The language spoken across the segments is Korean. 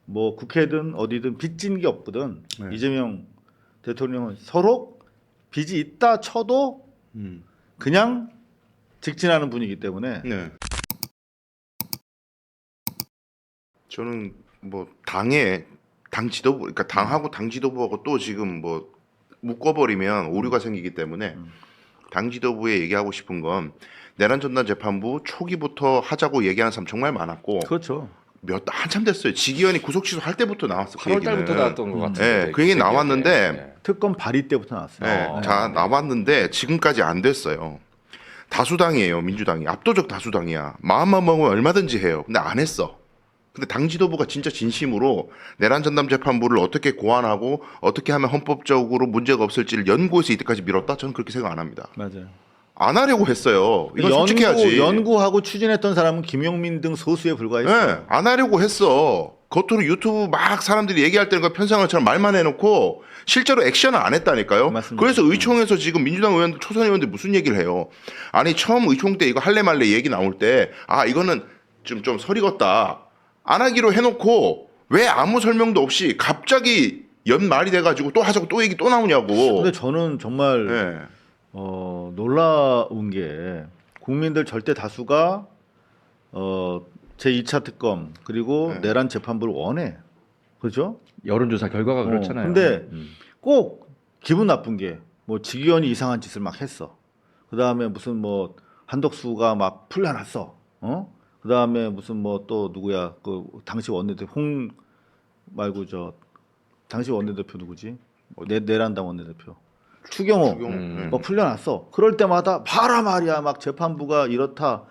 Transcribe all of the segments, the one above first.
뭐 국회든 어디든 빚진 게 없거든. 네. 이재명 대통령은 서로 빚이 있다 쳐도 그냥 직진하는 분이기 때문에 네. 저는 뭐 당 지도부, 그러니까 당하고 당 지도부하고 또 지금 뭐 묶어버리면 오류가 생기기 때문에 당 지도부에 얘기하고 싶은 건 내란 전단 재판부 초기부터 하자고 얘기하는 사람 정말 많았고 그렇죠. 한참 됐어요. 지기현이 구속 취소할 때부터 나왔어. 그 8월 얘기는. 달부터 나왔던 것 같은데. 네, 그 얘기 나왔는데 네. 특검 발의 때부터 나왔어요. 네, 자 나왔는데 지금까지 안 됐어요. 다수당이에요, 민주당이. 압도적 다수당이야. 마음만 먹으면 얼마든지 해요. 근데 안 했어. 근데 당 지도부가 진짜 진심으로 내란 전담 재판부를 어떻게 고안하고 어떻게 하면 헌법적으로 문제가 없을지를 연구해서 이때까지 미뤘다? 저는 그렇게 생각 안 합니다. 맞아요. 안 하려고 했어요. 이건 솔직히 해야지. 연구하고 추진했던 사람은 김용민 등 소수에 불과했어요. 네, 안 하려고 했어. 겉으로 유튜브 막 사람들이 얘기할 때는 편상을처럼 말만 해놓고 실제로 액션을 안 했다니까요. 맞습니다. 그래서 의총에서 지금 민주당 의원들, 초선 의원들 무슨 얘기를 해요. 아니 처음 의총 때 이거 할래 말래 얘기 나올 때 이거는 좀 설익었다. 안 하기로 해놓고 왜 아무 설명도 없이 갑자기 연말이 돼가지고 또 하자고 또 얘기 또 나오냐고. 근데 저는 정말 네. 놀라운 게 국민들 절대 다수가 제2차 특검 그리고 네. 내란 재판부를 원해. 그렇죠? 여론조사 결과가 그렇잖아요. 근데 꼭 기분 나쁜 게 뭐 지기현이 이상한 짓을 막 했어. 그다음에 무슨 뭐 한덕수가 막 풀려났어. 그다음에 무슨 뭐 또 누구야? 그 당시 원내대표 홍 말고 당시 원내대표 누구지? 내란당 원내대표. 추경호. 네. 뭐 풀려났어. 그럴 때마다 봐라 말이야. 막 재판부가 이렇다.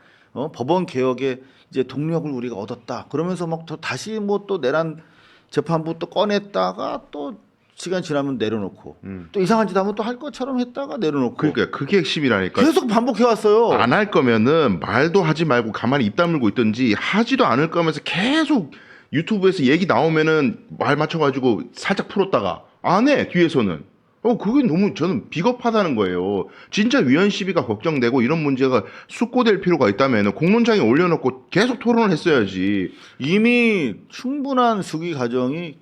법원 개혁에 이제 동력을 우리가 얻었다. 그러면서 막 또 다시 뭐 또 내란 재판부 또 꺼냈다가 또 시간 지나면 내려놓고 또 이상한 짓 하면 또 할 것처럼 했다가 내려놓고 그러니까 그게 핵심이라니까. 계속 반복해 왔어요. 안 할 거면은 말도 하지 말고 가만히 입 다물고 있든지 하지도 않을 거면서 계속 유튜브에서 얘기 나오면은 말 맞춰가지고 살짝 풀었다가 안 해 뒤에서는. 그게 너무 저는 비겁하다는 거예요. 진짜 위헌 시비가 걱정되고 이런 문제가 숙고될 필요가 있다면 공론장에 올려놓고 계속 토론을 했어야지. 이미 충분한 수기 과정이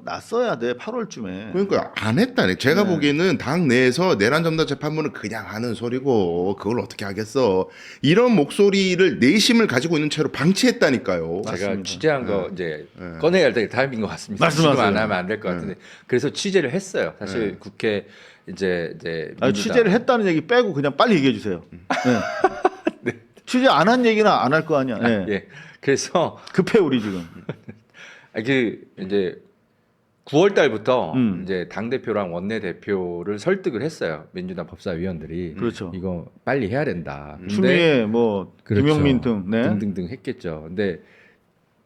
났어야 돼. 8월쯤에. 그러니까 안 했다네. 제가 네. 보기에는 당 내에서 내란 전담 재판부는 그냥 하는 소리고 그걸 어떻게 하겠어. 이런 목소리를 내심을 가지고 있는 채로 방치했다니까요. 제가 맞습니다. 취재한 거 이제 꺼내야 할 때 타이밍인 것 같습니다. 말씀하세요. 지금 안 하면 안 될 것 같은데 그래서 취재를 했어요. 사실 국회 이제 민주당 취재를 했다는 얘기 빼고 그냥 빨리 얘기해 주세요. 네. 취재 안 한 얘기는 안 할 거 아니야. 네. 예. 그래서 급해 우리 지금. 이제 9월 달부터 음. 이제 당 대표랑 원내 대표를 설득을 했어요. 민주당 법사위원들이 그렇죠. 이거 빨리 해야 된다. 근데 추미애 뭐 그렇죠. 김용민 등 등등등 했겠죠. 근데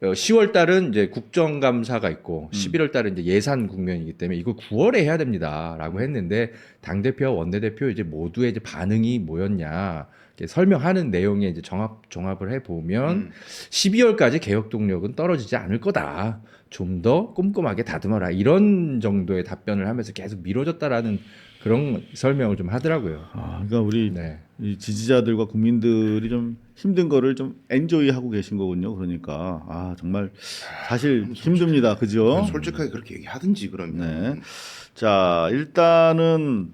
10월 달은 이제 국정감사가 있고 11월 달은 이제 예산 국면이기 때문에 이거 9월에 해야 됩니다라고 했는데 당 대표와 원내 대표 이제 모두의 이제 반응이 뭐였냐 이렇게 설명하는 내용에 이제 종합을 해 보면 12월까지 개혁 동력은 떨어지지 않을 거다. 좀 더 꼼꼼하게 다듬어라 이런 정도의 답변을 하면서 계속 미뤄졌다라는 그런 설명을 좀 하더라고요. 그러니까 우리 네. 이 지지자들과 국민들이 좀 힘든 거를 좀 엔조이하고 계신 거군요. 그러니까 정말 사실 힘듭니다. 그죠? 솔직하게 그렇게 얘기하든지 그러면. 네. 자, 일단은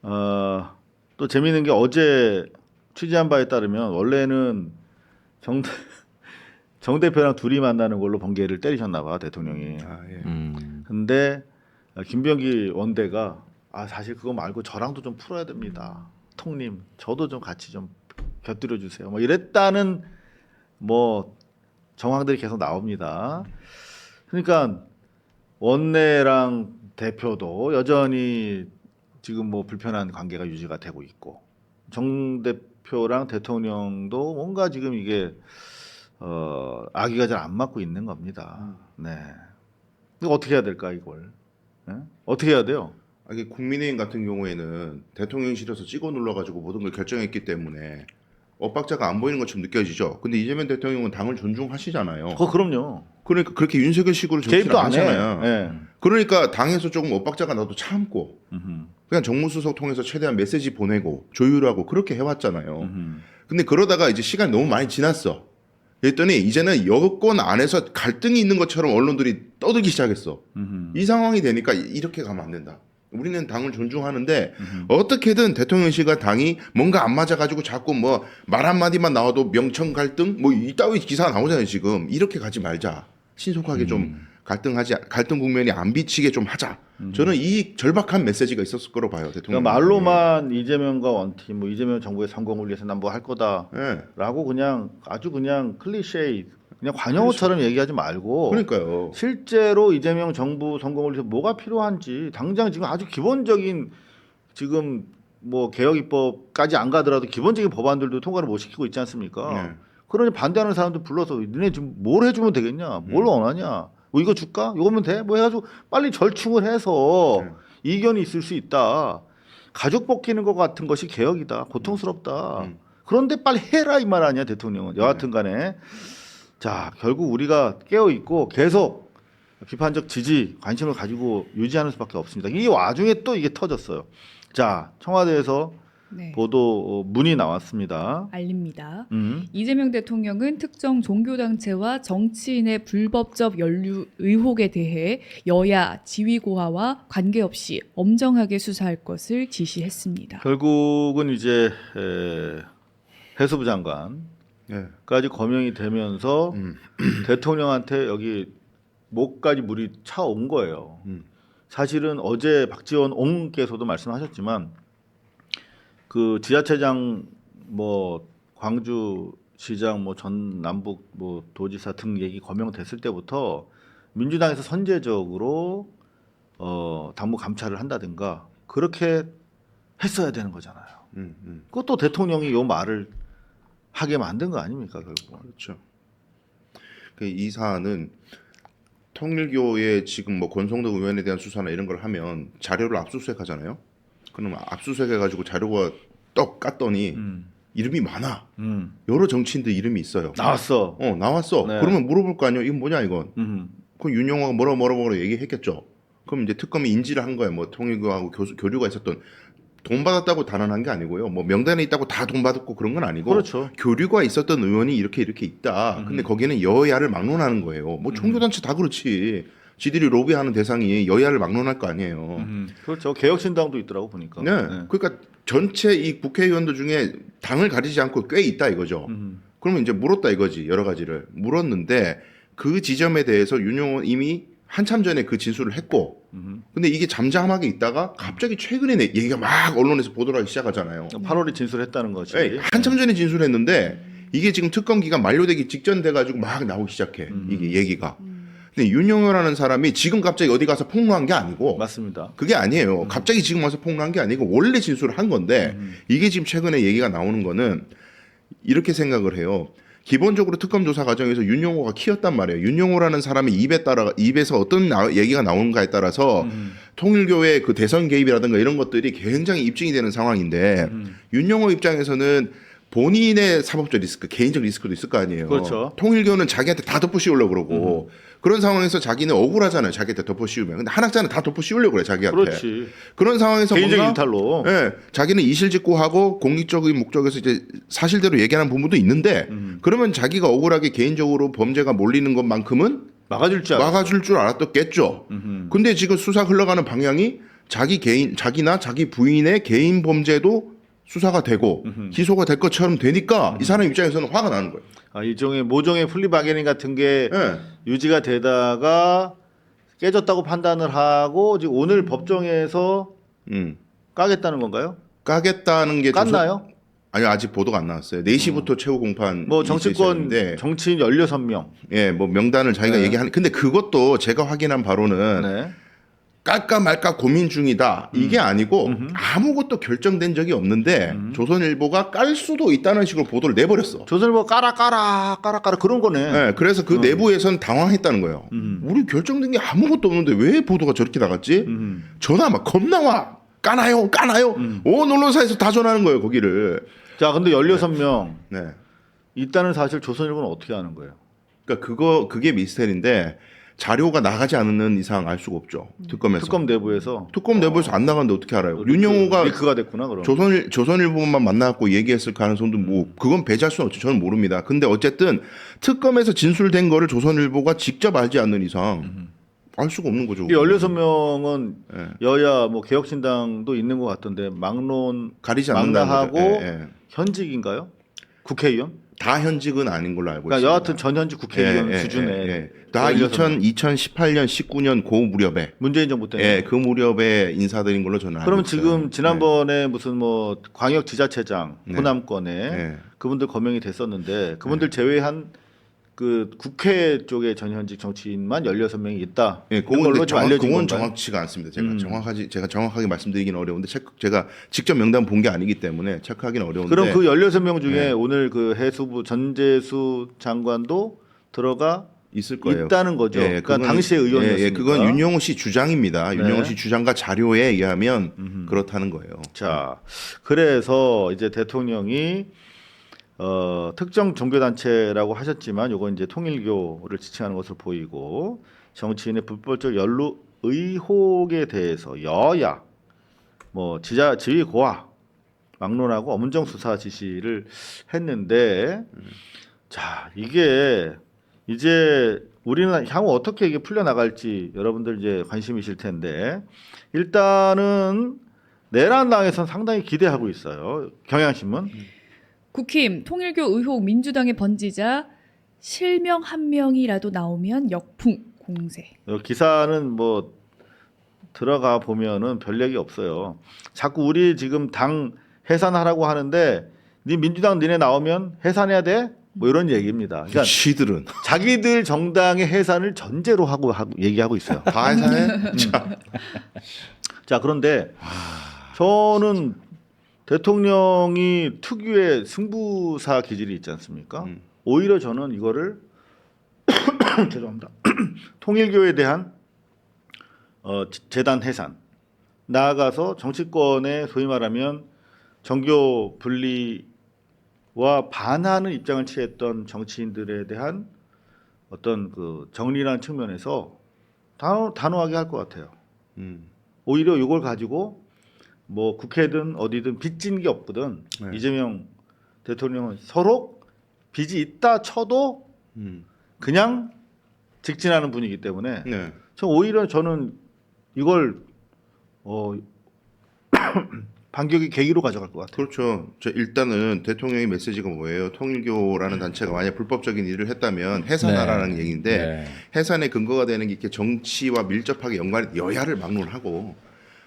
또 재미있는 게 어제 취재한 바에 따르면 원래는 정 대표랑 둘이 만나는 걸로 번개를 때리셨나 봐 대통령이. 예. 근데 김병기 원대가 사실 그거 말고 저랑도 좀 풀어야 됩니다. 통님, 저도 좀 같이 좀 곁들여 주세요. 뭐 이랬다는 뭐 정황들이 계속 나옵니다. 그러니까 원내랑 대표도 여전히 지금 뭐 불편한 관계가 유지가 되고 있고 정 대표랑 대통령도 뭔가 지금 이게 아기가 잘 안 맞고 있는 겁니다. 네. 이거 어떻게 해야 될까 이걸? 네? 어떻게 해야 돼요? 이게 국민의힘 같은 경우에는 대통령실에서 찍어 눌러가지고 모든 걸 결정했기 때문에 엇박자가 안 보이는 것처럼 느껴지죠. 근데 이재명 대통령은 당을 존중하시잖아요. 그럼요. 그러니까 그렇게 윤석열식으로 정치를 개입도 안 안 해. 하잖아요. 네. 그러니까 당에서 조금 엇박자가 나도 참고 그냥 정무수석 통해서 최대한 메시지 보내고 조율하고 그렇게 해왔잖아요. 근데 그러다가 이제 시간이 너무 많이 지났어. 그랬더니 이제는 여권 안에서 갈등이 있는 것처럼 언론들이 떠들기 시작했어. 이 상황이 되니까 이렇게 가면 안 된다. 우리는 당을 존중하는데 어떻게든 대통령실과 당이 뭔가 안 맞아가지고 자꾸 뭐 말 한마디만 나와도 명청 갈등 뭐 이따위 기사가 나오잖아요 지금. 이렇게 가지 말자. 신속하게 좀 갈등 국면이 안 비치게 좀 하자. 저는 이 절박한 메시지가 있었을 거로 봐요 대통령. 그러니까 말로만 이재명과 원팀, 뭐 이재명 정부의 성공을 위해서 난 뭐 할 거다라고 예. 그냥 아주 그냥 클리셰, 그냥 관용어처럼 얘기하지 말고 그러니까요. 실제로 이재명 정부 성공을 위해서 뭐가 필요한지 당장 지금 아주 기본적인 지금 뭐 개혁 입법까지 안 가더라도 기본적인 법안들도 통과를 못 시키고 있지 않습니까? 네. 그러니 반대하는 사람들 불러서 너네 지금 뭘 해주면 되겠냐? 뭘 원하냐? 뭐 이거 줄까? 이거면 돼? 뭐 해가지고 빨리 절충을 해서 이견이 있을 수 있다. 가족 벗기는 것 같은 것이 개혁이다. 고통스럽다. 그런데 빨리 해라 이 말 아니야 대통령은. 여하튼 간에 자 결국 우리가 깨어 있고 계속 비판적 지지 관심을 가지고 유지하는 수밖에 없습니다. 이 와중에 또 이게 터졌어요. 자 청와대에서 네. 보도 문이 나왔습니다. 알립니다. 이재명 대통령은 특정 종교단체와 정치인의 불법적 연루 의혹에 대해 여야 지휘고하와 관계없이 엄정하게 수사할 것을 지시했습니다. 결국은 이제 해수부 장관까지 예. 거명이 되면서 대통령한테 여기 목까지 물이 차온 거예요. 사실은 어제 박지원 옹께서도 말씀하셨지만 그 지자체장 뭐 광주시장 뭐 전 남북 뭐 도지사 등 얘기 거명됐을 때부터 민주당에서 선제적으로 당무 감찰을 한다든가 그렇게 했어야 되는 거잖아요. 그것도 대통령이 요 말을 하게 만든 거 아닙니까 결국은. 그렇죠. 이 사안은 통일교의 지금 뭐 권성동 의원에 대한 수사나 이런 걸 하면 자료를 압수수색하잖아요. 그러면 압수수색해가지고 자료가 떡 깠더니 이름이 많아. 여러 정치인들 이름이 있어요. 나왔어. 나왔어. 네. 그러면 물어볼 거 아니에요. 이건 뭐냐 이건. 그럼 윤영호가 뭐라 얘기했겠죠. 그럼 이제 특검이 인지를 한 거예요. 뭐 통일교하고 교류가 있었던 돈 받았다고 단언한 게 아니고요. 뭐 명단에 있다고 다 돈 받았고 그런 건 아니고 그렇죠. 교류가 있었던 의원이 이렇게 있다. 근데 거기는 여야를 막론하는 거예요. 뭐 종교단체 다 그렇지. 지들이 로비하는 대상이 여야를 막론할 거 아니에요. 그렇죠. 개혁신당도 있더라고 보니까. 네. 그러니까 전체 이 국회의원들 중에 당을 가리지 않고 꽤 있다 이거죠. 그러면 이제 물었다 이거지. 여러 가지를 물었는데 그 지점에 대해서 윤용호 이미 한참 전에 그 진술을 했고 근데 이게 잠잠하게 있다가 갑자기 최근에 얘기가 막 언론에서 보도를 하기 시작하잖아요. 8월에 진술했다는 거지. 네, 한참 전에 진술했는데 이게 지금 특검 기간 만료되기 직전 돼가지고 막 나오기 시작해. 이게 얘기가. 근데 윤용호라는 사람이 지금 갑자기 어디 가서 폭로한 게 아니고 맞습니다. 그게 아니에요. 갑자기 지금 와서 폭로한 게 아니고 원래 진술을 한 건데 이게 지금 최근에 얘기가 나오는 거는 이렇게 생각을 해요. 기본적으로 특검 조사 과정에서 윤용호가 키였단 말이에요. 윤용호라는 사람이 입에서 어떤 얘기가 나오는가에 따라서 통일교의 그 대선 개입이라든가 이런 것들이 굉장히 입증이 되는 상황인데 윤용호 입장에서는 본인의 사법적 리스크, 개인적 리스크도 있을 거 아니에요. 그렇죠. 통일교는 자기한테 다 덮어씌우려고 그러고 그런 상황에서 자기는 억울하잖아요. 자기한테 덮어씌우면. 근데 한학자는 다 덮어씌우려고 그래 자기한테. 그렇지. 그런 상황에서 개인적인 뭔가 일탈로. 예, 자기는 이실직고하고 공익적인 목적에서 이제 사실대로 얘기하는 부분도 있는데 그러면 자기가 억울하게 개인적으로 범죄가 몰리는 것만큼은 막아줄 줄 알았어. 막아줄 줄 알았겠죠. 근데 지금 수사 흘러가는 방향이 자기나 자기 부인의 개인 범죄도 수사가 되고 기소가 될 것처럼 되니까 이 사람 입장에서는 화가 나는 거예요. 아, 일종의 모종의 플리바게닝 같은 게 예. 유지가 되다가 깨졌다고 판단을 하고 지금 오늘 법정에서 까겠다는 건가요? 까겠다는 게 깠나요? 아니요, 아직 보도가 안 나왔어요. 4시부터 최후 공판. 뭐 정치권 정치인 16명. 예, 뭐 명단을 자기가 얘기하는. 근데 그것도 제가 확인한 바로는 네. 깔까 말까 고민 중이다. 이게 아니고 아무것도 결정된 적이 없는데 조선일보가 깔 수도 있다는 식으로 보도를 내버렸어. 조선일보 까라 그런 거네. 네, 그래서 그 내부에서는 당황했다는 거예요. 우리 결정된 게 아무것도 없는데 왜 보도가 저렇게 나갔지? 전화 막 겁나 와. 까나요? 온 언론사에서 다 전화하는 거예요, 거기를. 자, 근데 16명 네. 있다는 사실 조선일보는 어떻게 하는 거예요? 그러니까 그게 미스터리인데 자료가 나가지 않는 이상 알 수가 없죠. 특검에서. 특검 내부에서 특검 내부에서 안 나갔는데 어떻게 알아요? 윤영호가 리크가 됐구나 그럼. 조선일보만 만나갖고 얘기했을 가능성도 뭐 그건 배제할 수는 없죠. 저는 모릅니다. 근데 어쨌든 특검에서 진술된 거를 조선일보가 직접 알지 않는 이상 알 수가 없는 거죠. 이 16명은 예. 여야 뭐 개혁신당도 있는 것 같던데 막론 가리지 않는다는 망라하고 거죠. 예, 예. 현직인가요? 국회의원? 다 현직은 아닌 걸로 알고 그러니까 있습니다. 여하튼 전현직 국회의원 예, 예, 수준의 예, 예. 다 16명. 2018년, 19년 그 무렵에 문재인 정부 때문에. 예, 그 무렵에 인사들인 걸로 저는 알고 그러면 있어요. 지금 지난번에 무슨 뭐 광역지자체장 네. 호남권에 예. 그분들 거명이 됐었는데 그분들 제외한 그 국회 쪽의 전현직 정치인만 16명이 있다. 예, 이런 걸로 좀 알려진 그건 건가요? 정확치가 않습니다. 제가 정확하게 말씀드리기는 어려운데 제가 직접 명단 본 게 아니기 때문에 체크하기는 어려운데. 그럼 그 16명 중에 네. 오늘 그 해수부 전재수 장관도 들어가 있을 거예요. 있다는 거죠. 예, 그러니까 그건- 당시의 의원이었으니까. 예, 그건 윤영호 씨 주장입니다. 네. 윤영호 씨 주장과 자료에 의하면 그렇다는 거예요. 자, 그래서 이제 대통령이 특정 종교단체라고 하셨지만 요건 이제 통일교를 지칭하는 것으로 보이고 정치인의 불법적 연루 의혹에 대해서 여야 뭐 지휘 고하 막론하고 엄정 수사 지시를 했는데 자 이게 이제 우리는 향후 어떻게 이게 풀려 나갈지 여러분들 이제 관심이실 텐데 일단은 내란당에서는 상당히 기대하고 있어요. 경향신문. 국힘 통일교 의혹 민주당에 번지자 실명 한 명이라도 나오면 역풍 공세. 기사는 뭐 들어가 보면은 별 얘기 없어요. 자꾸 우리 지금 당 해산하라고 하는데 네 민주당 니네 나오면 해산해야 돼? 뭐 이런 얘기입니다. 그러니까 시들은 자기들 정당의 해산을 전제로 하고 얘기하고 있어요. 다 해산해? 자, 자 그런데 저는 대통령이 특유의 승부사 기질이 있지 않습니까? 오히려 저는 이거를 죄송합니다. 통일교에 대한 재단 해산 나아가서 정치권에 소위 말하면 정교 분리와 반하는 입장을 취했던 정치인들에 대한 어떤 그 정리라는 측면에서 단호하게 할 것 같아요. 오히려 이걸 가지고 뭐 국회든 어디든 빚진 게 없거든. 네. 이재명 대통령은 서로 빚이 있다 쳐도 그냥 직진하는 분이기 때문에 네. 오히려 저는 이걸 반격의 계기로 가져갈 것 같아요. 그렇죠. 일단은 대통령의 메시지가 뭐예요? 통일교라는 단체가 만약 불법적인 일을 했다면 해산하라는 얘기인데 네. 해산의 근거가 되는 게 이렇게 정치와 밀접하게 연관이 여야를 막론하고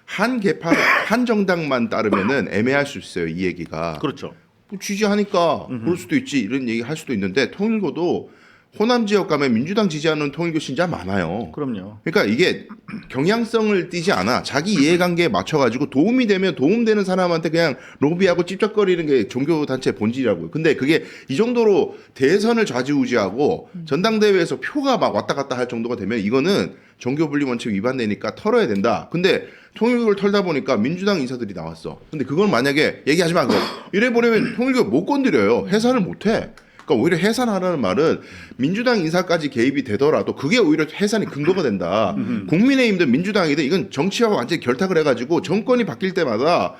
한 개파 한 정당만 따르면은 애매할 수 있어요. 이 얘기가. 그렇죠. 뭐 지지하니까 그럴 수도 있지 이런 얘기 할 수도 있는데 통일교도 호남 지역 가면 민주당 지지하는 통일교 신자 많아요. 그럼요. 그러니까 이게 경향성을 띠지 않아. 자기 이해관계에 맞춰가지고 도움이 되면 도움되는 사람한테 그냥 로비하고 찝쩍거리는 게 종교단체 본질이라고요. 근데 그게 이 정도로 대선을 좌지우지하고 전당대회에서 표가 막 왔다 갔다 할 정도가 되면 이거는 종교분리 원칙 위반되니까 털어야 된다. 근데 통일교를 털다 보니까 민주당 인사들이 나왔어. 근데 그걸 만약에 얘기하지 마. 이래버리면 통일교 못 건드려요. 해산을 못 해. 그러니까 오히려 해산하라는 말은 민주당 인사까지 개입이 되더라도 그게 오히려 해산이 근거가 된다. 국민의힘든 민주당이든 이건 정치하고 완전히 결탁을 해가지고 정권이 바뀔 때마다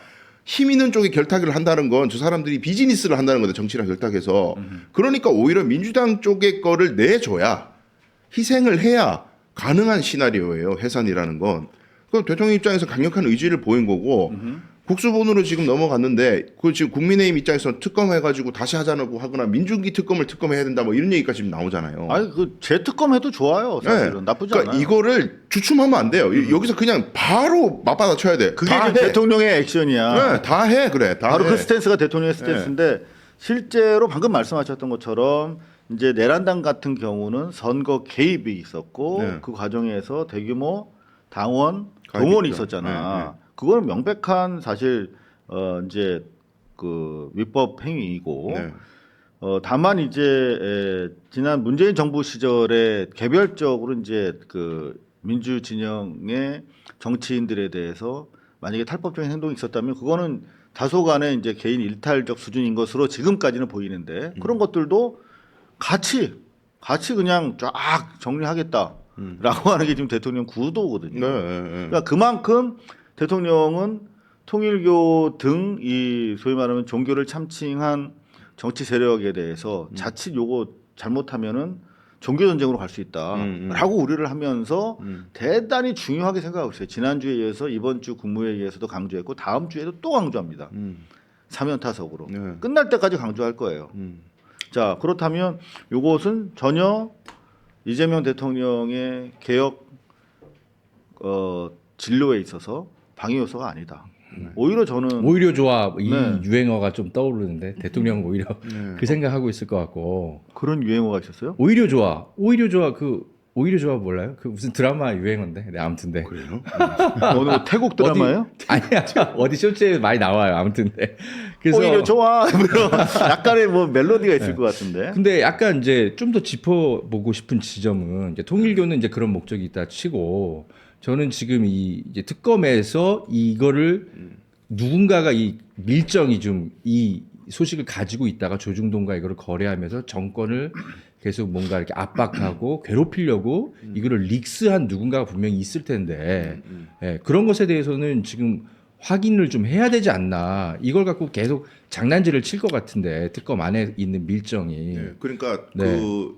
힘 있는 쪽이 결탁을 한다는 건 저 사람들이 비즈니스를 한다는 거다. 정치랑 결탁해서. 그러니까 오히려 민주당 쪽의 거를 내줘야 희생을 해야 가능한 시나리오예요. 해산이라는 건. 그 대통령 입장에서 강력한 의지를 보인 거고 국수본으로 지금 넘어갔는데 그 지금 국민의힘 입장에서 특검해가지고 다시 하자고 하거나 민중기 특검을 특검해야 된다 뭐 이런 얘기까지 지금 나오잖아요. 아니 그 재특검 해도 좋아요. 사실은 네. 나쁘지 그러니까 않아요. 이거를 주춤하면 안 돼요. 여기서 그냥 바로 맞받아 쳐야 돼. 그게 다 이제 해. 대통령의 액션이야. 네, 다 해. 그래. 다 바로 해. 그 스탠스가 대통령의 스탠스인데 실제로 방금 말씀하셨던 것처럼 이제 내란당 같은 경우는 선거 개입이 있었고 네. 그 과정에서 대규모 당원 가입 동원이 있죠. 있었잖아. 네, 그거는 명백한 사실 이제 그 위법 행위이고 네. 다만 이제 지난 문재인 정부 시절에 개별적으로 이제 그 민주 진영의 정치인들에 대해서 만약에 탈법적인 행동이 있었다면 그거는 다소간의 이제 개인 일탈적 수준인 것으로 지금까지는 보이는데 그런 것들도 같이 그냥 쫙 정리하겠다. 라고 하는 게 지금 대통령 구도거든요. 네, 네, 네. 그러니까 그만큼 대통령은 통일교 등 이 소위 말하면 종교를 참칭한 정치 세력에 대해서 자칫 요거 잘못하면은 종교 전쟁으로 갈 수 있다라고 우려를 하면서 대단히 중요하게 생각하고 있어요. 지난주에 이어서 이번 주 국무회의에서도 강조했고 다음 주에도 또 강조합니다. 사면타석으로 네. 끝날 때까지 강조할 거예요. 자, 그렇다면 요것은 전혀 이재명 대통령의 개혁 진로에 있어서 방해 요소가 아니다. 오히려 저는 오히려 좋아 이 네. 유행어가 좀 떠오르는데 대통령 오히려 네. 그 생각하고 있을 것 같고 그런 유행어가 있었어요. 오히려 좋아 그 오히려 좋아 몰라요? 그 무슨 드라마 유행어인데 네, 아무튼 네. 그래요? 어느 뭐 태국 드라마예요? 아니야 어디 쇼츠에 많이 나와요 아무튼 네. 그래서 오히려 좋아. 약간의 뭐 멜로디가 있을 것 같은데. 근데 약간 이제 좀 더 짚어보고 싶은 지점은 이제 통일교는 이제 그런 목적이 있다 치고 저는 지금 이 이제 특검에서 이거를 누군가가 이 밀정이 좀 이 소식을 가지고 있다가 조중동과 이거를 거래하면서 정권을 계속 뭔가 이렇게 압박하고 괴롭히려고 이거를 릭스한 누군가가 분명히 있을 텐데 예, 그런 것에 대해서는 지금 확인을 좀 해야 되지 않나 이걸 갖고 계속 장난질을 칠 것 같은데 특검 안에 있는 밀정이 네. 그러니까 네. 그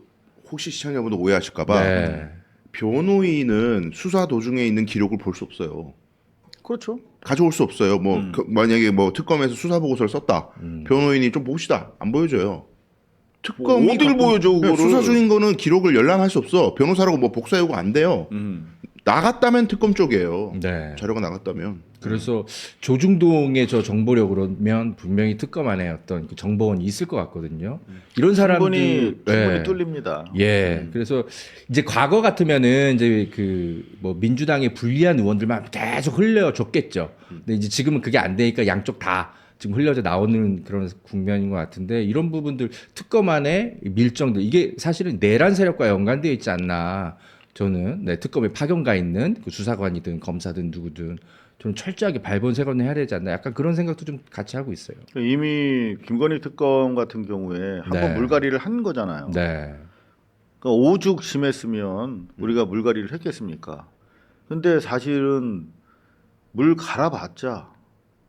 혹시 시청자분들 오해하실까봐 네. 변호인은 수사 도중에 있는 기록을 볼 수 없어요. 그렇죠. 가져올 수 없어요. 뭐 만약에 뭐 특검에서 수사 보고서를 썼다. 변호인이 좀 봅시다. 안 보여줘요. 특검이 뭐 어딜 보여줘, 그거를. 수사 중인 거는 기록을 열람할 수 없어. 변호사라고 뭐 복사 요구 안 돼요. 나갔다면 특검 쪽이에요. 네. 자료가 나갔다면. 그래서 조중동의 저 정보력 그러면 분명히 특검 안에 어떤 그 정보원이 있을 것 같거든요. 이런 사람들이 충분히 예. 뚫립니다. 예. 그래서 이제 과거 같으면은 이제 그 뭐 민주당의 불리한 의원들만 계속 흘려줬겠죠. 근데 이제 지금은 그게 안 되니까 양쪽 다 지금 흘려져 나오는 그런 국면인 것 같은데 이런 부분들 특검 안에 밀정들 이게 사실은 내란 세력과 연관되어 있지 않나. 저는 네, 특검에 파견가 있는 그 수사관이든 검사든 누구든 좀 철저하게 발본색원을 해야 되지 않나 약간 그런 생각도 좀 같이 하고 있어요. 이미 김건희 특검 같은 경우에 한번 네. 물갈이를 한 거잖아요. 네. 그러니까 오죽 심했으면 우리가 물갈이를 했겠습니까? 근데 사실은 물 갈아봤자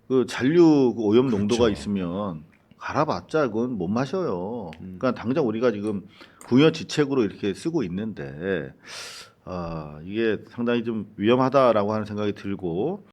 그 잔류 그 오염 농도가 있으면 갈아봤자 그건 못 마셔요. 그러니까 당장 우리가 지금 궁여지책으로 이렇게 쓰고 있는데 이게 상당히 좀 위험하다라고 하는 생각이 들고